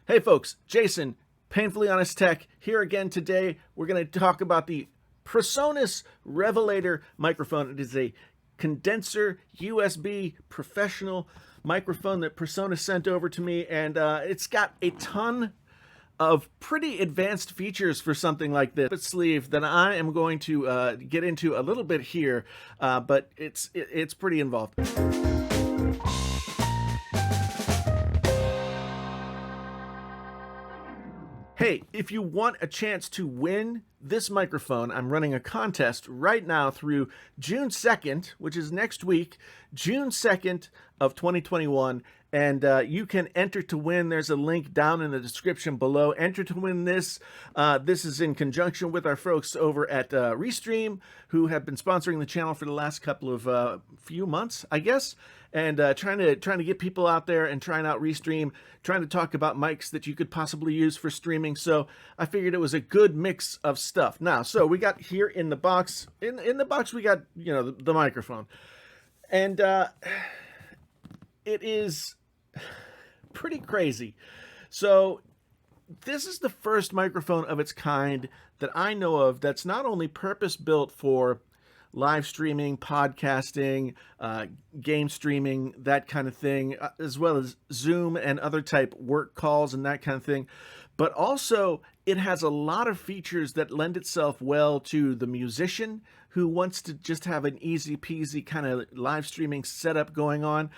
Hey folks, Jason, Painfully Honest Tech, here again today. We're going to talk about the Presonus Revelator microphone. It is a condenser USB professional microphone that Presonus sent over to me, and it's got a ton of pretty advanced features for something like this sleeve that I am going to get into a little bit here, but it's pretty involved. Hey, if you want a chance to win this microphone, I'm running a contest right now through June 2nd, which is next week, June 2nd of 2021, and you can enter to win. There's a link down in the description below. Enter to win this. This is in conjunction with our folks over at Restream, who have been sponsoring the channel for the last couple of few months, I guess, and trying to get people out there and trying out Restream, trying to talk about mics that you could possibly use for streaming. So I figured it was a good mix of stuff. Now, so we got here in the box, in the box we got, you know, the microphone, and it is pretty crazy. So this is the first microphone of its kind that I know of that's not only purpose built for live streaming, podcasting, game streaming, that kind of thing, as well as Zoom and other type work calls and that kind of thing. But also it has a lot of features that lend itself well to the musician who wants to just have an easy peasy kind of live streaming setup going on.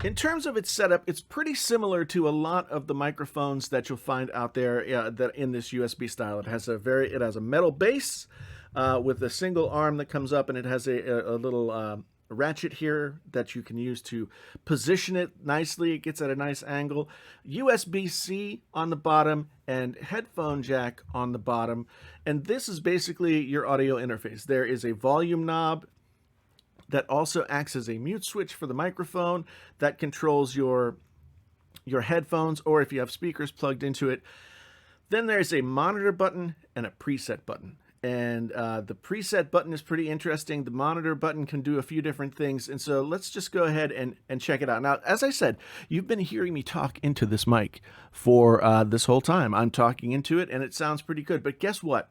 In terms of its setup, it's pretty similar to a lot of the microphones that you'll find out there that in this USB style. It has a metal base with a single arm that comes up, and it has a little ratchet here that you can use to position it nicely. It gets at a nice angle. USB-C on the bottom and headphone jack on the bottom. And this is basically your audio interface. There is a volume knob that also acts as a mute switch for the microphone that controls your headphones, or if you have speakers plugged into it. Then there's a monitor button and a preset button. And the preset button is pretty interesting. The monitor button can do a few different things. And so let's just go ahead and check it out. Now, as I said, you've been hearing me talk into this mic for this whole time. I'm talking into it, and it sounds pretty good. But guess what?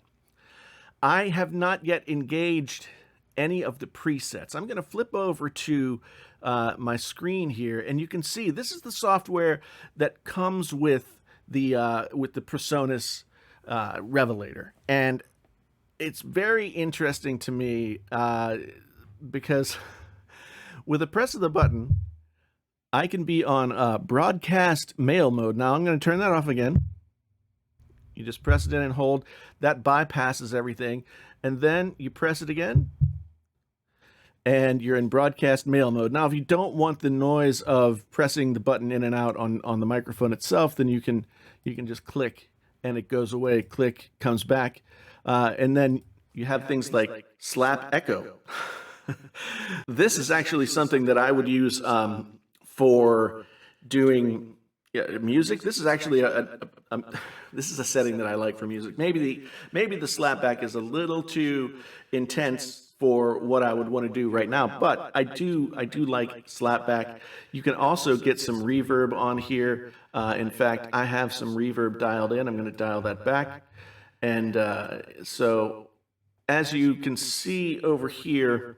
I have not yet engaged any of the presets. I'm going to flip over to my screen here, and you can see this is the software that comes with the Presonus Revelator. And it's very interesting to me because with a press of the button, I can be on broadcast mail mode. Now I'm going to turn that off again. You just press it in and hold. That bypasses everything. And then you press it again, and you're in broadcast mail mode. Now, if you don't want the noise of pressing the button in and out on the microphone itself, then you can just click, and it goes away. Click, comes back. And then you have things like slap echo. This is actually something that I would use for doing music. This is actually this is a setting that I like for music. Maybe the slapback is a little too intense for what I would want to do right now, but I do like slapback. You can also get some reverb on here. In fact, I have some reverb dialed in. I'm going to dial that back. And so as you can see over here,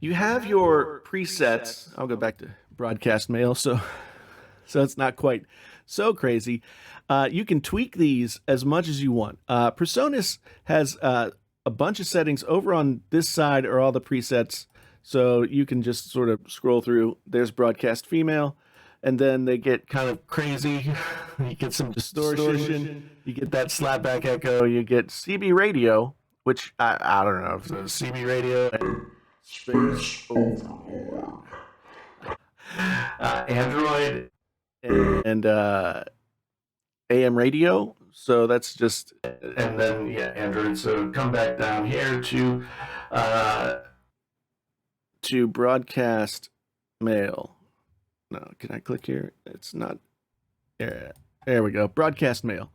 you have your presets. I'll go back to broadcast mail, so it's not quite so crazy. You can tweak these as much as you want. Presonus has a bunch of settings. Over on this side are all the presets, so you can just sort of scroll through. There's broadcast female. And then they get kind of crazy. You get some distortion. You get that slapback echo. You get CB radio, which I don't know if it's CB radio. Android and AM radio. So that's just, and then Android. So come back down here to broadcast mail. No, can I click here? It's not. There we go. Broadcast mail.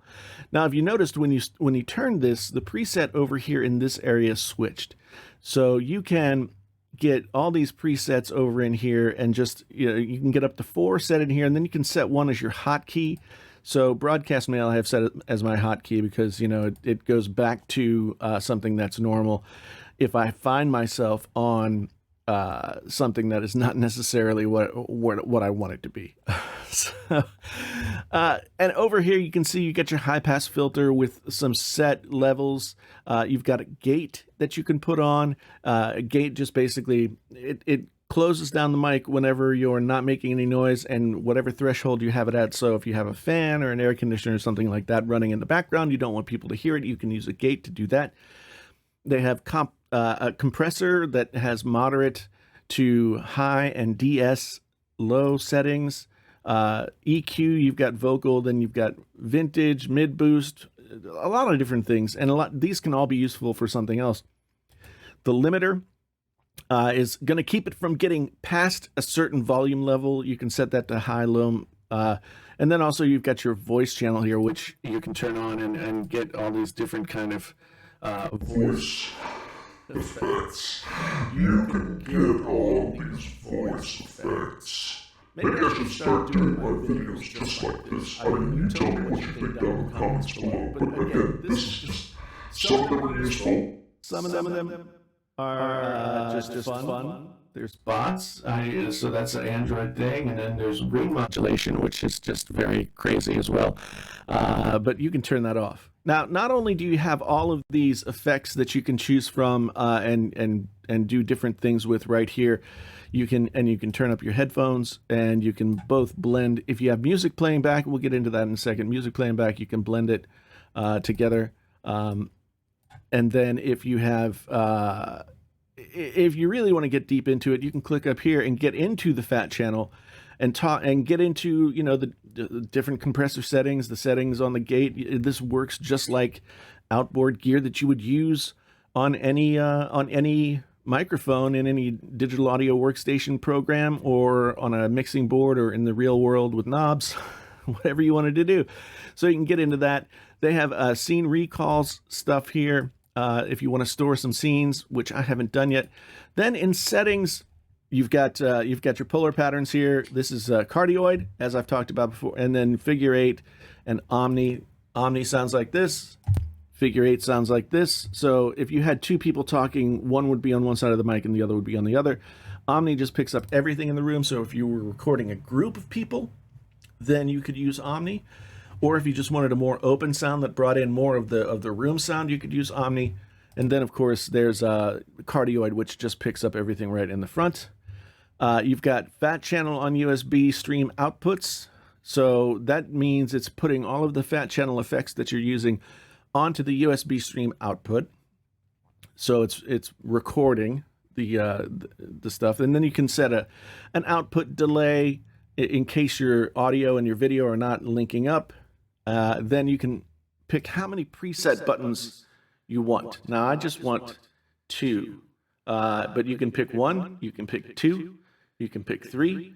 Now, if you noticed when you turn this, the preset over here in this area switched. So you can get all these presets over in here, and just, you can get up to 4 set in here, and then you can set 1 as your hotkey. So broadcast mail I have set as my hotkey because, it goes back to something that's normal. If I find myself on something that is not necessarily what I want it to be. So, and over here you can see you get your high pass filter with some set levels. You've got a gate that you can put on. A gate just basically it closes down the mic whenever you're not making any noise, and whatever threshold you have it at. So if you have a fan or an air conditioner or something like that running in the background, you don't want people to hear it, you can use a gate to do that. They have a compressor that has moderate to high and DS low settings. EQ, you've got vocal, then you've got vintage, mid boost, a lot of different things, and these can all be useful for something else. The limiter is going to keep it from getting past a certain volume level. You can set that to high, low, and then also you've got your voice channel here, which you can turn on and get all these different kind of voice effects. You can get all these voice effects. Maybe I should start doing my videos just like this. I mean, you tell me what you think down in the comments below. But again, this is just, some of them are useful. Some of them are just fun. There's bots, so that's an Android thing, and then there's ring modulation, which is just very crazy as well. But you can turn that off. Now, not only do you have all of these effects that you can choose from and do different things with right here, you can turn up your headphones, and you can both blend. If you have music playing back, we'll get into that in a second. Music playing back, you can blend it together. And then if you have, if you really want to get deep into it, you can click up here and get into the fat channel and get into, the different compressor settings, the settings on the gate. This works just like outboard gear that you would use on any microphone in any digital audio workstation program, or on a mixing board, or in the real world with knobs, whatever you wanted to do. So you can get into that. They have scene recalls stuff here. If you want to store some scenes, which I haven't done yet. Then in settings, you've got your polar patterns here. This is cardioid, as I've talked about before, and then figure 8 and omni. Omni sounds like this. Figure 8 sounds like this. So if you had 2 people talking, one would be on one side of the mic and the other would be on the other. Omni just picks up everything in the room. So if you were recording a group of people, then you could use Omni. Or if you just wanted a more open sound that brought in more of the room sound, you could use Omni. And then, of course, there's cardioid, which just picks up everything right in the front. You've got fat channel on USB stream outputs. So that means it's putting all of the fat channel effects that you're using onto the USB stream output. So it's recording the stuff. And then you can set an output delay in case your audio and your video are not linking up. Then you can pick how many preset buttons you want. Now I just want 2, but you can pick 1, you can pick 2, you can pick 3,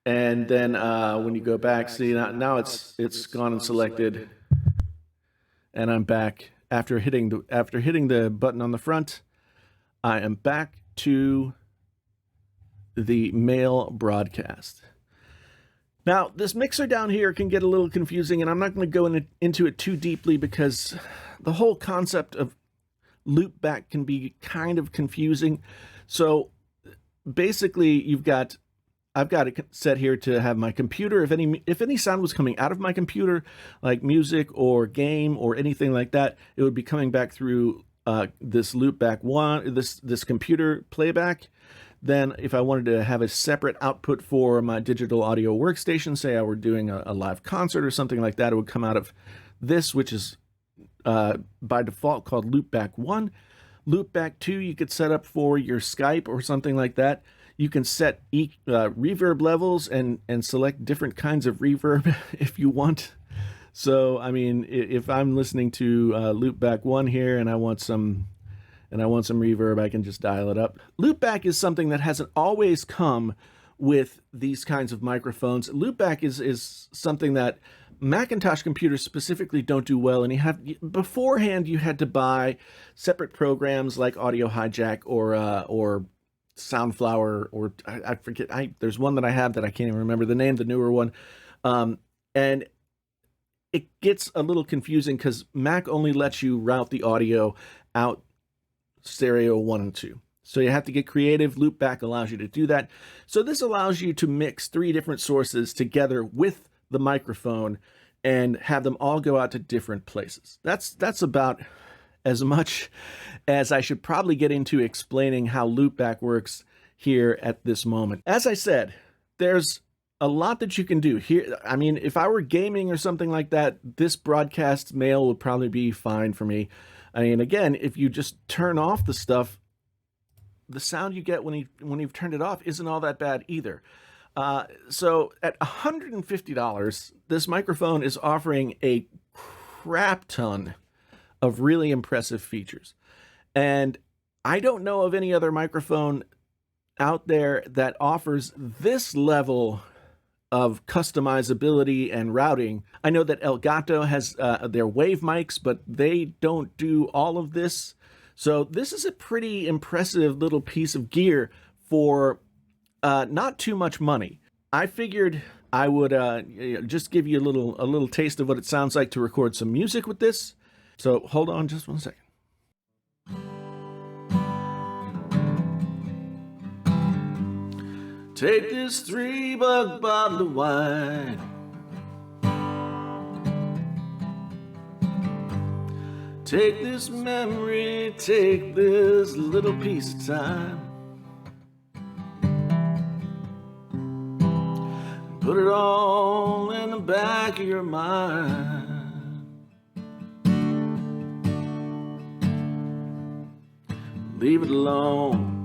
and then when you go back, see now it's gone and selected, and I'm back after hitting the button on the front. I am back to the male broadcast. Now, this mixer down here can get a little confusing, and I'm not going to go into it too deeply because the whole concept of loopback can be kind of confusing. So basically, I've got it set here to have my computer. If any sound was coming out of my computer, like music or game or anything like that, it would be coming back through this loopback one, this computer playback. Then if I wanted to have a separate output for my digital audio workstation, say I were doing a live concert or something like that, it would come out of this, which is by default called Loopback 1. Loopback 2 you could set up for your Skype or something like that. You can set reverb levels and select different kinds of reverb if you want. So, I mean, if I'm listening to Loopback 1 here and I want some reverb, I can just dial it up. Loopback is something that hasn't always come with these kinds of microphones. Loopback is something that Macintosh computers specifically don't do well, and beforehand you had to buy separate programs like Audio Hijack or Soundflower, or I forget. There's one that I have that I can't even remember the name, the newer one. And it gets a little confusing because Mac only lets you route the audio out stereo 1 and 2. So you have to get creative. Loopback allows you to do that. So this allows you to mix 3 different sources together with the microphone and have them all go out to different places. That's about as much as I should probably get into explaining how Loopback works here at this moment. As I said, there's a lot that you can do here. I mean, if I were gaming or something like that, this broadcast mail would probably be fine for me. I mean, again, if you just turn off the stuff, the sound you get when you've turned it off isn't all that bad either. So at $150, this microphone is offering a crap ton of really impressive features. And I don't know of any other microphone out there that offers this level of customizability and routing. I know that Elgato has their wave mics, but they don't do all of this. So this is a pretty impressive little piece of gear for not too much money. I figured I would just give you a little taste of what it sounds like to record some music with this. So hold on just one second. Take this $3 bottle of wine. Take this memory, take this little piece of time. Put it all in the back of your mind. Leave it alone.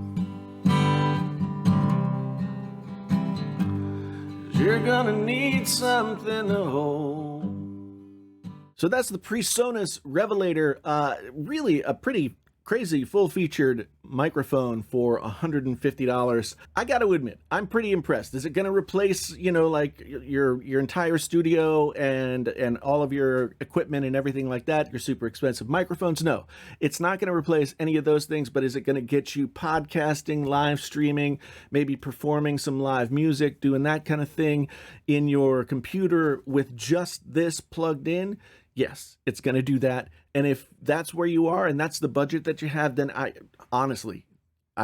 You're gonna need something to hold. So that's the Presonus Revelator. Really a pretty crazy full-featured microphone for $150. I got to admit, I'm pretty impressed. Is it going to replace, like your entire studio and all of your equipment and everything like that, your super expensive microphones? No, it's not going to replace any of those things, but is it going to get you podcasting, live streaming, maybe performing some live music, doing that kind of thing in your computer with just this plugged in? Yes, it's going to do that. And if that's where you are and that's the budget that you have, then I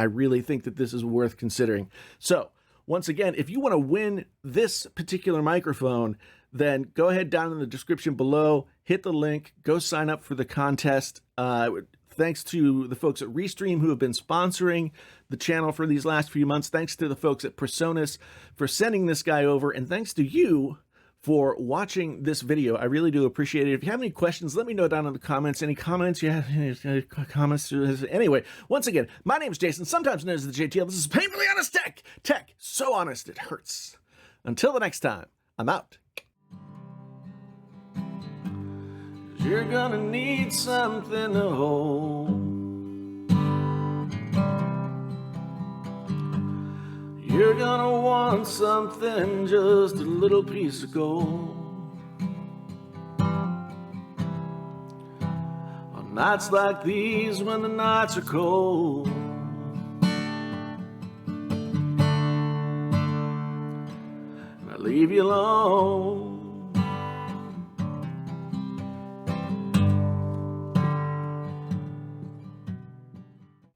really think that this is worth considering. So once again, if you want to win this particular microphone, then go ahead down in the description below, hit the link, go sign up for the contest. Thanks to the folks at Restream who have been sponsoring the channel for these last few months. Thanks to the folks at Presonus for sending this guy over. And thanks to you for watching this video. I really do appreciate it. If you have any questions, let me know down in the comments. Any comments? You have any comments? Anyway, once again, my name is Jason, sometimes known as the JTL. This is Painfully Honest Tech. Tech, so honest it hurts. Until the next time, I'm out. You're gonna need something to hold. You're gonna want something, just a little piece of gold. On nights like these when the nights are cold, and I leave you alone.